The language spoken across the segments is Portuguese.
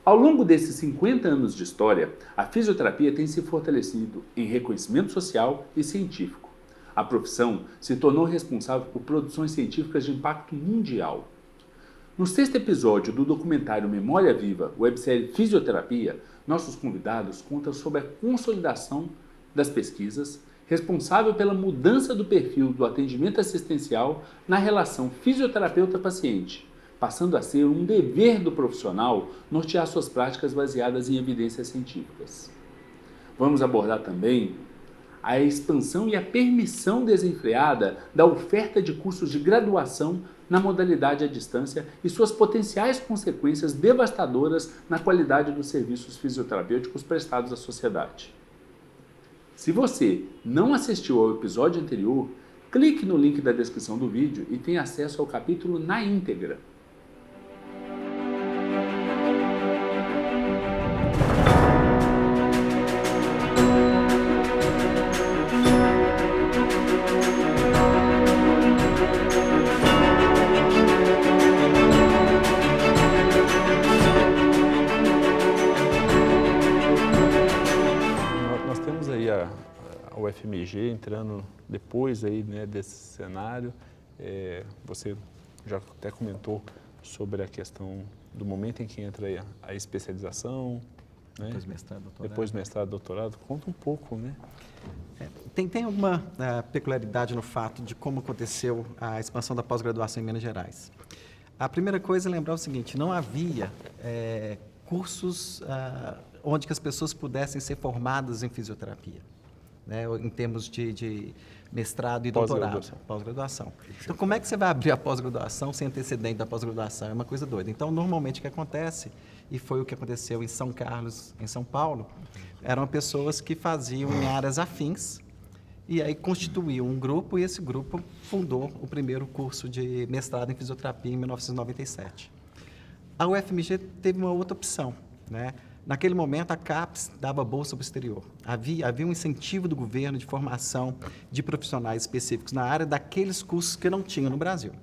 Ao longo desses 50 anos de história, a fisioterapia tem se fortalecido em reconhecimento social e científico. A profissão se tornou responsável por produções científicas de impacto mundial. No sexto episódio do documentário Memória Viva, websérie Fisioterapia, nossos convidados contam sobre a consolidação das pesquisas, responsável pela mudança do perfil do atendimento assistencial na relação fisioterapeuta-paciente, passando a ser um dever do profissional nortear suas práticas baseadas em evidências científicas. Vamos abordar também a expansão e a permissão desenfreada da oferta de cursos de graduação na modalidade à distância e suas potenciais consequências devastadoras na qualidade dos serviços fisioterapêuticos prestados à sociedade. Se você não assistiu ao episódio anterior, clique no link da descrição do vídeo e tenha acesso ao capítulo na íntegra. A UFMG entrando depois aí, né, desse cenário. Você já até comentou sobre a questão do momento em que entra a especialização, né? Depois mestrado, doutorado. Conta um pouco, né? Tem alguma peculiaridade no fato de como aconteceu a expansão da pós-graduação em Minas Gerais. A primeira coisa é lembrar o seguinte: não havia cursos onde que as pessoas pudessem ser formadas em fisioterapia, né, em termos de mestrado e doutorado, pós-graduação. Então, como é que você vai abrir a pós-graduação sem antecedente da pós-graduação? É uma coisa doida. Então, normalmente o que acontece, e foi o que aconteceu em São Carlos, em São Paulo, eram pessoas que faziam em áreas afins e aí constituíam um grupo, e esse grupo fundou o primeiro curso de mestrado em fisioterapia em 1997. A UFMG teve uma outra opção, né? Naquele momento, a CAPES dava bolsa para o exterior. Havia um incentivo do governo de formação de profissionais específicos na área daqueles cursos que não tinham no Brasil.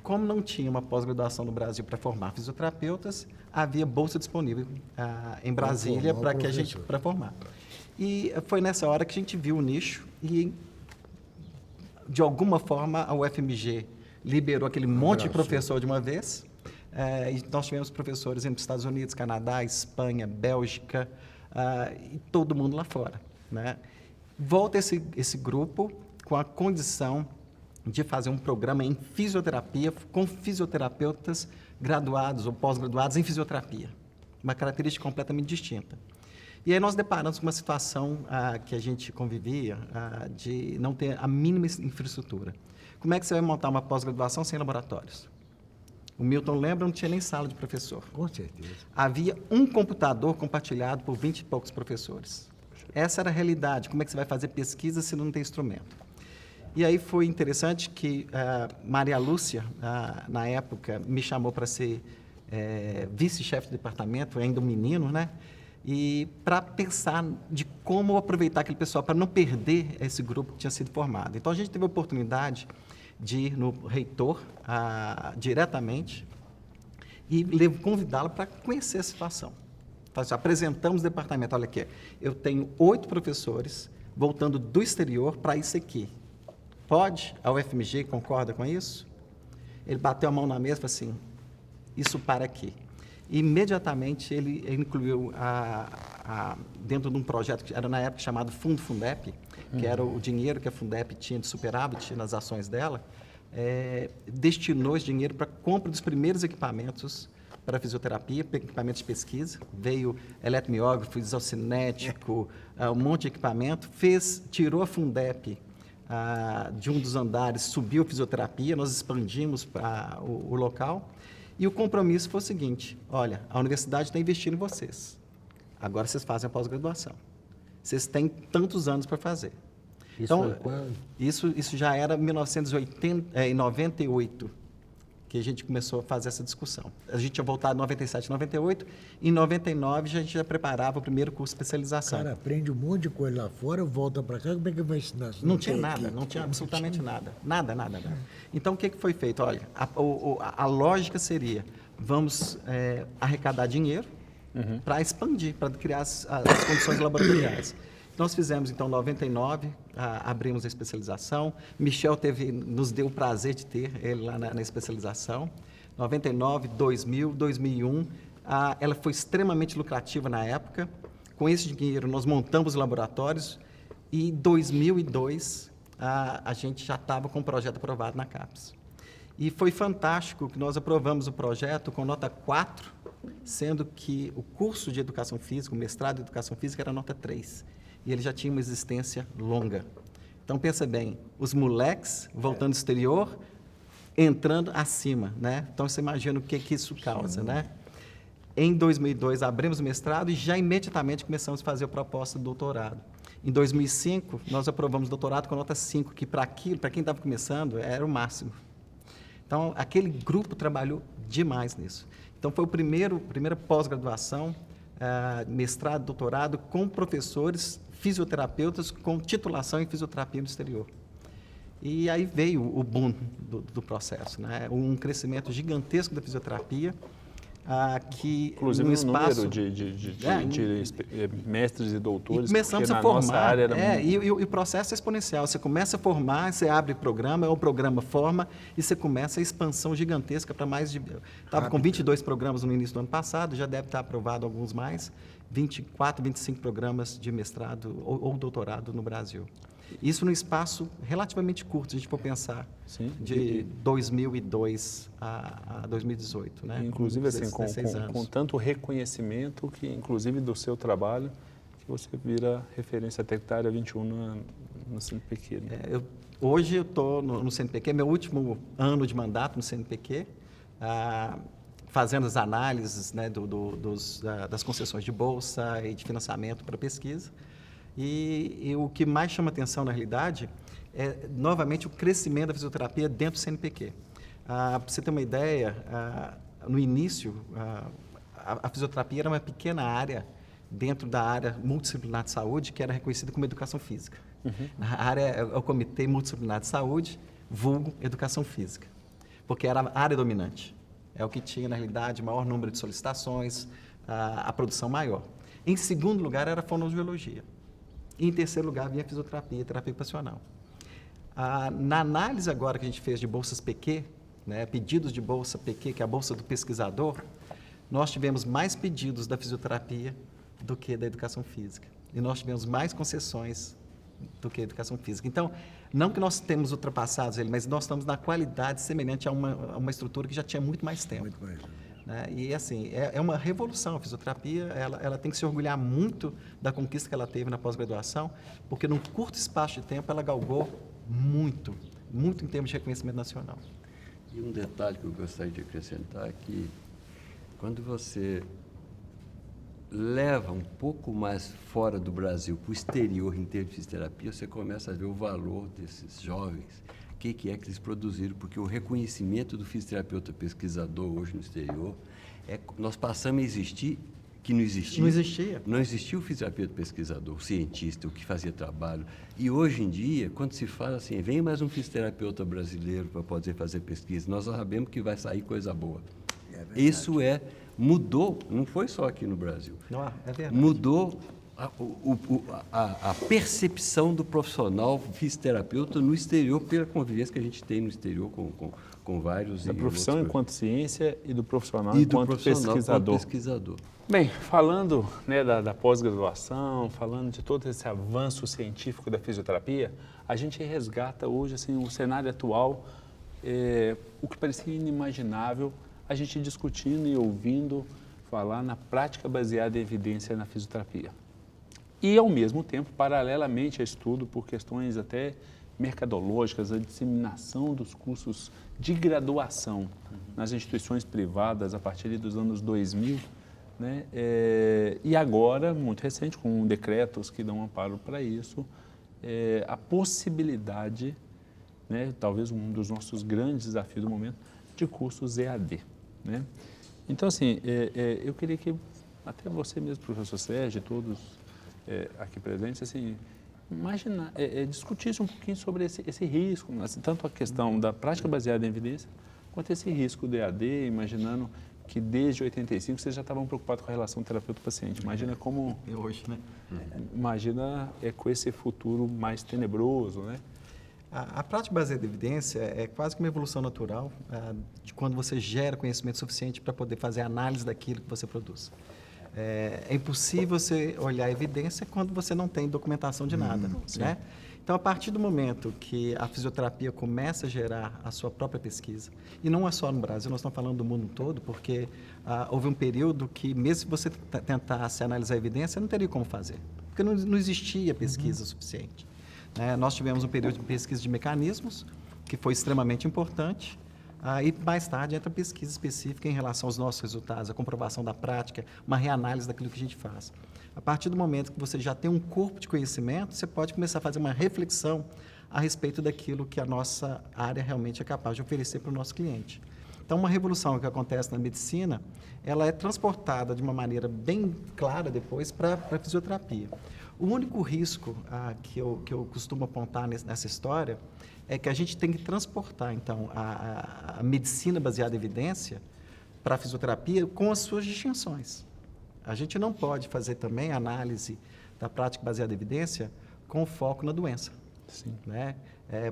Como não tinha uma pós-graduação no Brasil para formar fisioterapeutas, havia bolsa disponível em Brasília para formar. E foi nessa hora que a gente viu o nicho e, de alguma forma, a UFMG liberou aquele monte de professor de uma vez. E nós tivemos professores nos Estados Unidos, Canadá, Espanha, Bélgica, e todo mundo lá fora, né? Volta esse grupo com a condição de fazer um programa em fisioterapia com fisioterapeutas graduados ou pós-graduados em fisioterapia. Uma característica completamente distinta. E aí nós deparamos com uma situação que a gente convivia de não ter a mínima infraestrutura. Como é que você vai montar uma pós-graduação sem laboratórios? O Milton lembra, não tinha nem sala de professor. Com certeza. Havia um computador compartilhado por 20 e poucos professores. Essa era a realidade. Como é que você vai fazer pesquisa se não tem instrumento? E aí foi interessante que Maria Lúcia, na época, me chamou para ser vice-chefe do departamento, ainda um menino, né? E para pensar de como aproveitar aquele pessoal para não perder esse grupo que tinha sido formado. Então, a gente teve a oportunidade de ir no reitor diretamente e convidá-lo para conhecer a situação. Então, apresentamos o departamento, olha aqui, eu tenho 8 professores voltando do exterior para isso aqui. Pode? A UFMG concorda com isso? Ele bateu a mão na mesa e falou assim, isso para aqui. E, imediatamente, ele incluiu dentro de um projeto que era na época chamado Fundo Fundep, que era o dinheiro que a Fundep tinha de superávit nas ações dela, destinou esse dinheiro para a compra dos primeiros equipamentos para fisioterapia, equipamentos de pesquisa. Veio eletromiógrafo, isocinético, um monte de equipamento, tirou a Fundep de um dos andares, subiu a fisioterapia, nós expandimos o local. E o compromisso foi o seguinte, olha, a universidade está investindo em vocês. Agora vocês fazem a pós-graduação. Vocês têm tantos anos para fazer. Isso foi quando? Isso já era em 1998, que a gente começou a fazer essa discussão. A gente tinha voltado em 97, 98, e em 99 a gente já preparava o primeiro curso de especialização. O cara aprende um monte de coisa lá fora, volta para cá, como é que vai ensinar? Não tinha nada, não tinha absolutamente nada. Nada. Então, o que foi feito? Olha, a lógica seria, vamos arrecadar dinheiro, para expandir, para criar as condições laboratoriais. Nós fizemos, então, em 99, abrimos a especialização. Michel nos deu o prazer de ter ele lá na especialização. 99, 2000, 2001, ela foi extremamente lucrativa na época. Com esse dinheiro, nós montamos laboratórios e em 2002, a gente já estava com o projeto aprovado na CAPES. E foi fantástico que nós aprovamos o projeto com nota 4, sendo que o curso de Educação Física, o mestrado de Educação Física, era nota 3. E ele já tinha uma existência longa. Então, pensa bem, os moleques voltando do exterior, entrando acima, né? Então, você imagina o que isso causa, né? Em 2002, abrimos o mestrado e já imediatamente começamos a fazer a proposta do doutorado. Em 2005, nós aprovamos o doutorado com nota 5, que para quem estava começando, era o máximo. Então, aquele grupo trabalhou demais nisso. Então, foi a primeira pós-graduação, mestrado, doutorado, com professores, fisioterapeutas, com titulação em fisioterapia no exterior. E aí veio o boom do processo, né? Um crescimento gigantesco da fisioterapia, que inclusive no espaço... número de mestres e doutores, e começamos porque a na formar, nossa área era muito... e o processo é exponencial. Você começa a formar, você abre programa, o programa forma, e você começa a expansão gigantesca para mais de... Estava com 22 programas no início do ano passado, já deve estar aprovado alguns mais, 24, 25 programas de mestrado ou doutorado no Brasil. Isso num espaço relativamente curto, se a gente for pensar, Sim. de 2002 a 2018. Né? Inclusive, assim, com tanto reconhecimento, que inclusive do seu trabalho, que você vira referência técnica 21 no CNPq. Né? Hoje eu estou no CNPq, meu último ano de mandato no CNPq, fazendo as análises, né, das concessões de bolsa e de financiamento para pesquisa. E o que mais chama atenção, na realidade, é, novamente, o crescimento da fisioterapia dentro do CNPq. Para você ter uma ideia, no início, a fisioterapia era uma pequena área dentro da área multidisciplinar de saúde, que era reconhecida como educação física. A área é o Comitê Multidisciplinar de Saúde, vulgo Educação Física, porque era a área dominante. É o que tinha, na realidade, maior número de solicitações, a produção maior. Em segundo lugar, era a fonoaudiologia. E, em terceiro lugar, vinha a fisioterapia, terapia ocupacional. Na análise agora que a gente fez de bolsas PQ, né, pedidos de bolsa PQ, que é a bolsa do pesquisador, nós tivemos mais pedidos da fisioterapia do que da educação física. E nós tivemos mais concessões do que a educação física. Então, não que nós temos ultrapassados ele, mas nós estamos na qualidade semelhante a uma estrutura que já tinha muito mais tempo. Muito mais. Né? E, assim, é uma revolução. A fisioterapia, ela tem que se orgulhar muito da conquista que ela teve na pós-graduação, porque num curto espaço de tempo ela galgou muito em termos de reconhecimento nacional. E um detalhe que eu gostaria de acrescentar é que quando você leva um pouco mais fora do Brasil, para o exterior, em termos de fisioterapia, você começa a ver o valor desses jovens, o que é que eles produziram, porque o reconhecimento do fisioterapeuta pesquisador hoje no exterior, nós passamos a existir, que não existia. Não existia. Não existia o fisioterapeuta pesquisador, o cientista, o que fazia trabalho. E hoje em dia, quando se fala assim, vem mais um fisioterapeuta brasileiro para poder fazer pesquisa, nós sabemos que vai sair coisa boa. Isso mudou, não foi só aqui no Brasil. Não, é verdade. Mudou a percepção do profissional fisioterapeuta no exterior, pela convivência que a gente tem no exterior com vários... Da profissão enquanto ciência e do profissional e enquanto do profissional pesquisador. Enquanto pesquisador. Bem, falando, né, da pós-graduação, falando de todo esse avanço científico da fisioterapia, a gente resgata hoje assim, o cenário atual, o que parecia inimaginável, a gente discutindo e ouvindo falar na prática baseada em evidência na fisioterapia. E, ao mesmo tempo, paralelamente a estudo por questões até mercadológicas, a disseminação dos cursos de graduação nas instituições privadas a partir dos anos 2000, né? E agora, muito recente, com decretos que dão amparo para isso, a possibilidade, né, talvez um dos nossos grandes desafios do momento, de cursos EAD. Né? Então, assim, eu queria que até você mesmo, professor Sérgio, todos aqui presentes, assim, discutisse um pouquinho sobre esse risco, assim, tanto a questão da prática baseada em evidência, quanto esse risco do EAD, imaginando que desde 85 vocês já estavam preocupados com a relação terapeuta-paciente. Imagina como... E hoje, né? Imagina com esse futuro mais tenebroso, né? A prática baseada em evidência é quase que uma evolução natural de quando você gera conhecimento suficiente para poder fazer análise daquilo que você produz. É impossível você olhar a evidência quando você não tem documentação de nada, né? Então, a partir do momento que a fisioterapia começa a gerar a sua própria pesquisa, e não é só no Brasil, nós estamos falando do mundo todo, porque houve um período que, mesmo se você tentasse analisar a evidência, não teria como fazer, porque não existia pesquisa suficiente. Nós tivemos um período de pesquisa de mecanismos, que foi extremamente importante, e mais tarde entra pesquisa específica em relação aos nossos resultados, a comprovação da prática, uma reanálise daquilo que a gente faz. A partir do momento que você já tem um corpo de conhecimento, você pode começar a fazer uma reflexão a respeito daquilo que a nossa área realmente é capaz de oferecer para o nosso cliente. Então, uma revolução que acontece na medicina, ela é transportada de uma maneira bem clara depois para a fisioterapia. O único risco que eu costumo apontar nessa história é que a gente tem que transportar, então, a medicina baseada em evidência para a fisioterapia com as suas distinções. A gente não pode fazer também análise da prática baseada em evidência com foco na doença. Sim. Né?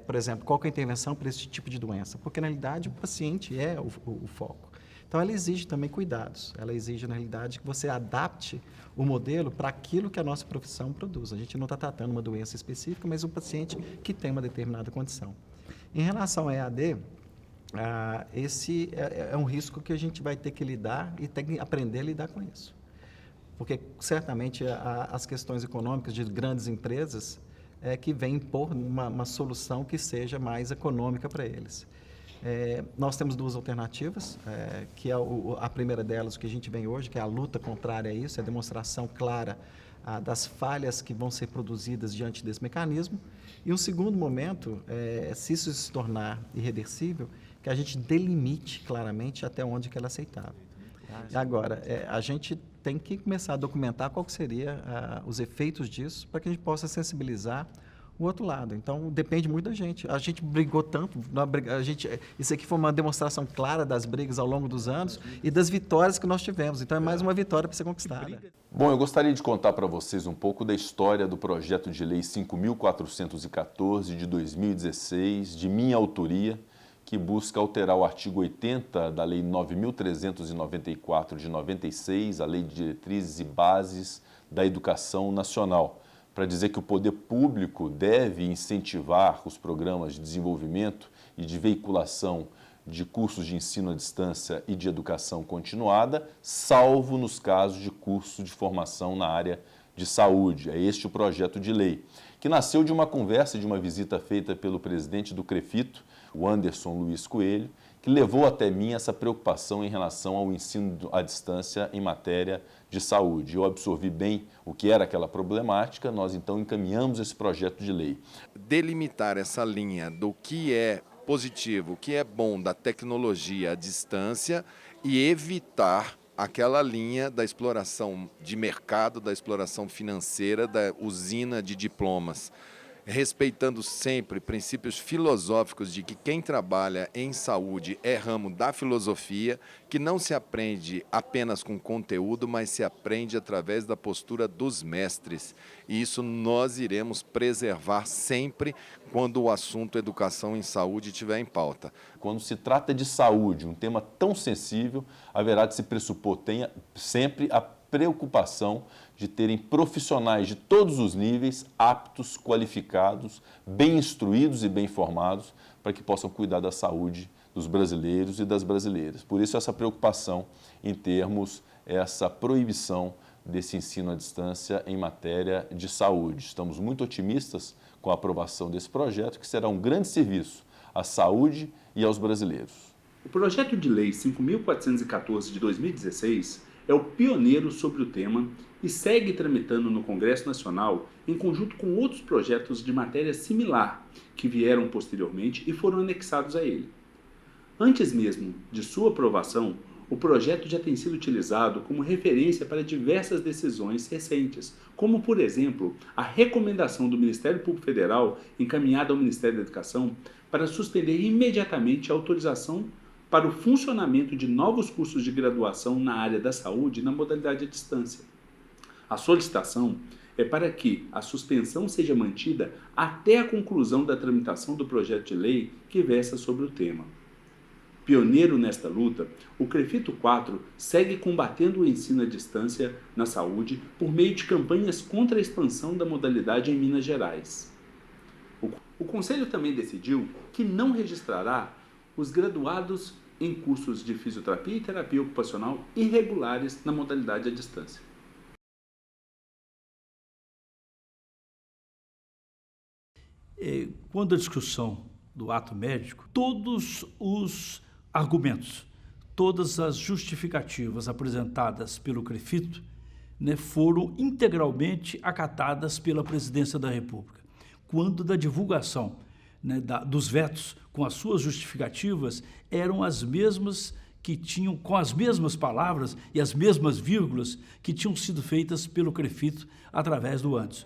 Por exemplo, qual que é a intervenção para esse tipo de doença? Porque, na realidade, o paciente é o foco. Então, ela exige também cuidados. Ela exige, na realidade, que você adapte o modelo para aquilo que a nossa profissão produz. A gente não está tratando uma doença específica, mas um paciente que tem uma determinada condição. Em relação ao EAD, esse é um risco que a gente vai ter que lidar e tem que aprender a lidar com isso. Porque, certamente, as questões econômicas de grandes empresas que vêm impor uma solução que seja mais econômica para eles. Nós temos duas alternativas, que é a primeira delas, o que a gente vem hoje, que é a luta contrária a isso, é a demonstração clara das falhas que vão ser produzidas diante desse mecanismo. E um segundo momento, se isso se tornar irreversível, que a gente delimite claramente até onde que ela é aceitável. Agora, a gente tem que começar a documentar qual que seria os efeitos disso para que a gente possa sensibilizar o outro lado. Então, depende muito da gente. A gente brigou tanto, isso aqui foi uma demonstração clara das brigas ao longo dos anos e das vitórias que nós tivemos. Então, é mais uma vitória para ser conquistada. Bom, eu gostaria de contar para vocês um pouco da história do projeto de lei 5.414 de 2016, de minha autoria, que busca alterar o artigo 80 da Lei 9.394 de 96, a Lei de Diretrizes e Bases da Educação Nacional, para dizer que o poder público deve incentivar os programas de desenvolvimento e de veiculação de cursos de ensino à distância e de educação continuada, salvo nos casos de curso de formação na área de saúde. É este o projeto de lei, que nasceu de uma conversa, de uma visita feita pelo presidente do CREFITO, o Anderson Luiz Coelho, que levou até mim essa preocupação em relação ao ensino à distância em matéria de saúde. Eu absorvi bem o que era aquela problemática, nós então encaminhamos esse projeto de lei. Delimitar essa linha do que é positivo, o que é bom da tecnologia à distância e evitar aquela linha da exploração de mercado, da exploração financeira, da usina de diplomas, respeitando sempre princípios filosóficos de que quem trabalha em saúde é ramo da filosofia, que não se aprende apenas com conteúdo, mas se aprende através da postura dos mestres. E isso nós iremos preservar sempre quando o assunto educação em saúde estiver em pauta. Quando se trata de saúde, um tema tão sensível, haverá de se pressupor sempre a preocupação de terem profissionais de todos os níveis, aptos, qualificados, bem instruídos e bem formados, para que possam cuidar da saúde dos brasileiros e das brasileiras. Por isso, essa preocupação em termos essa proibição desse ensino à distância em matéria de saúde. Estamos muito otimistas com a aprovação desse projeto, que será um grande serviço à saúde e aos brasileiros. O projeto de lei 5.414 de 2016 é o pioneiro sobre o tema e segue tramitando no Congresso Nacional em conjunto com outros projetos de matéria similar que vieram posteriormente e foram anexados a ele. Antes mesmo de sua aprovação, o projeto já tem sido utilizado como referência para diversas decisões recentes, como, por exemplo, a recomendação do Ministério Público Federal encaminhada ao Ministério da Educação para suspender imediatamente a autorização para o funcionamento de novos cursos de graduação na área da saúde na modalidade à distância. A solicitação é para que a suspensão seja mantida até a conclusão da tramitação do projeto de lei que versa sobre o tema. Pioneiro nesta luta, o CREFITO 4 segue combatendo o ensino à distância na saúde por meio de campanhas contra a expansão da modalidade em Minas Gerais. O Conselho também decidiu que não registrará os graduados em cursos de fisioterapia e terapia ocupacional irregulares na modalidade à distância. Quando a discussão do ato médico, todos os argumentos, todas as justificativas apresentadas pelo CREFITO, né, foram integralmente acatadas pela Presidência da República. Quando da divulgação, né, dos vetos com as suas justificativas, eram as mesmas que tinham, com as mesmas palavras e as mesmas vírgulas que tinham sido feitas pelo CREFITO através do antes.